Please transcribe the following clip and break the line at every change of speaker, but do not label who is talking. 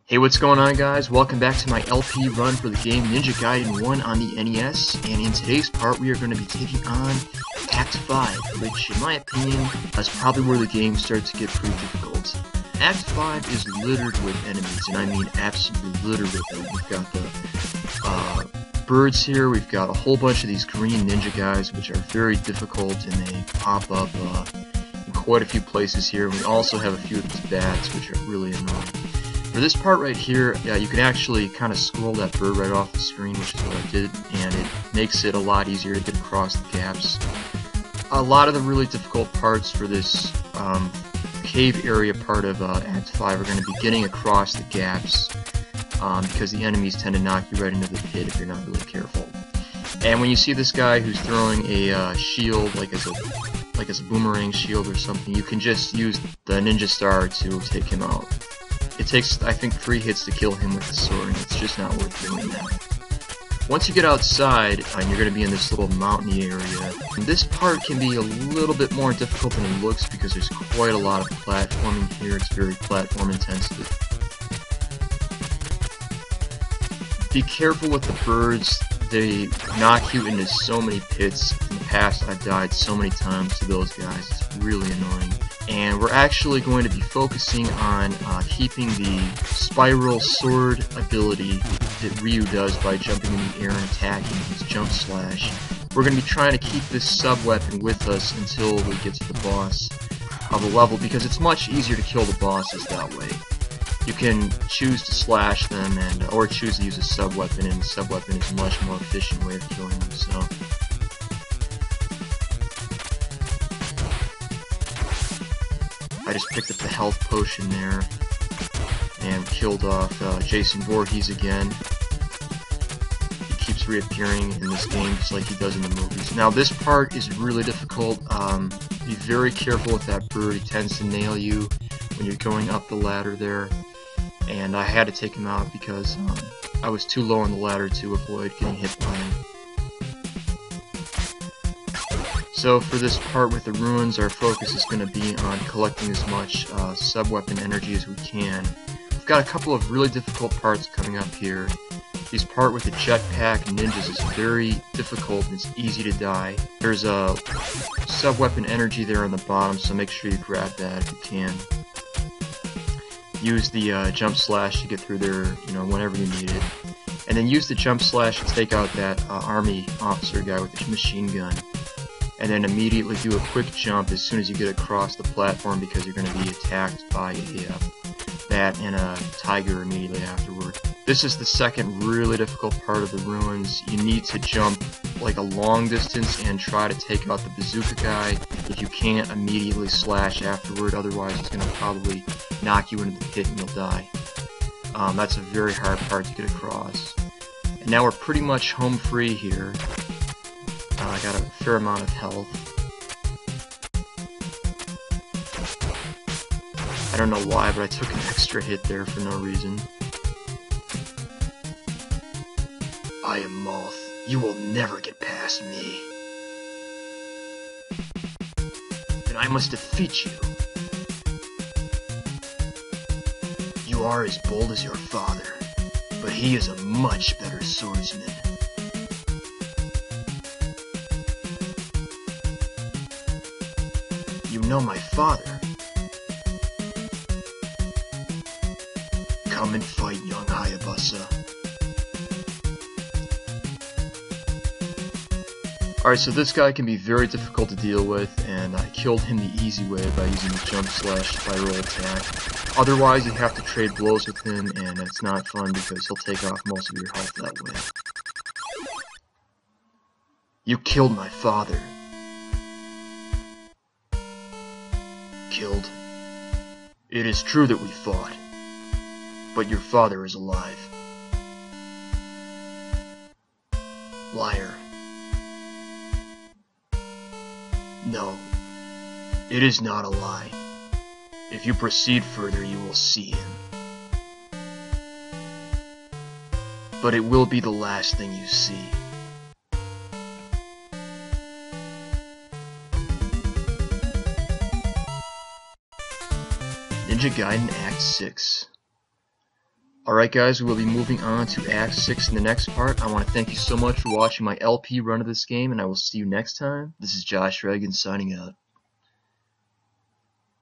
Hey, what's going on, guys? Welcome back to my LP run for the game Ninja Gaiden 1 on the NES, and in today's part we are going to be taking on Act 5, which in my opinion is probably where the game starts to get pretty difficult. Act 5 is littered with enemies, and I mean absolutely littered with them. We've got the birds here, we've got a whole bunch of these green ninja guys, which are very difficult, and they pop up in quite a few places here. We also have a few of these bats, which are really annoying. For this part right here, you can actually kind of scroll that bird right off the screen, which is what I did, and it makes it a lot easier to get across the gaps. A lot of the really difficult parts for this cave area part of Act 5 are going to be getting across the gaps, because the enemies tend to knock you right into the pit if you're not really careful. And when you see this guy who's throwing a shield, like as a boomerang shield or something, you can just use the ninja star to take him out. It takes, I think, 3 hits to kill him with the sword, and it's just not worth doing that. Once you get outside, and you're going to be in this little mountainy area, this part can be a little bit more difficult than it looks because there's quite a lot of platforming here. It's very platform intensive. Be careful with the birds. They knock you into so many pits. In the past, I've died so many times to those guys. It's really annoying. And we're actually going to be focusing on keeping the spiral sword ability that Ryu does by jumping in the air and attacking his jump slash. We're going to be trying to keep this sub-weapon with us until we get to the boss of a level, because it's much easier to kill the bosses that way. You can choose to slash them or choose to use a sub-weapon, and the sub-weapon is a much more efficient way of killing them. So I just picked up the health potion there and killed off Jason Voorhees again. He keeps reappearing in this game just like he does in the movies. Now this part is really difficult. Be very careful with that bird. He tends to nail you when you're going up the ladder there. And I had to take him out because I was too low on the ladder to avoid getting hit by him. So for this part with the ruins, our focus is going to be on collecting as much sub-weapon energy as we can. We've got a couple of really difficult parts coming up here. This part with the jetpack ninjas is very difficult and it's easy to die. There's a sub-weapon energy there on the bottom, so make sure you grab that if you can. Use the jump slash to get through there, whenever you need it. And then use the jump slash to take out that army officer guy with the machine gun. And then immediately do a quick jump as soon as you get across the platform, because you're going to be attacked by a bat and a tiger immediately afterward. This is the second really difficult part of the ruins. You need to jump like a long distance and try to take out the bazooka guy. If you can't, immediately slash afterward, otherwise he's going to probably knock you into the pit and you'll die. That's a very hard part to get across. And now we're pretty much home free here. I got a fair amount of health. I don't know why, but I took an extra hit there for no reason. I am Moth. You will never get past me. And I must defeat you. You are as bold as your father, but he is a much better swordsman. You know my father. Come and fight, young Hayabusa. Alright, so this guy can be very difficult to deal with, and I killed him the easy way by using the jump slash spiral attack. Otherwise, you have to trade blows with him, and it's not fun because he'll take off most of your health that way. You killed my father. Killed. It is true that we fought, but your father is alive. Liar. No, it is not a lie. If you proceed further, you will see him. But it will be the last thing you see. Ninja Gaiden Act 6. Alright guys, we will be moving on to Act 6 in the next part. I want to thank you so much for watching my LP run of this game, and I will see you next time. This is Josh Reagan signing out.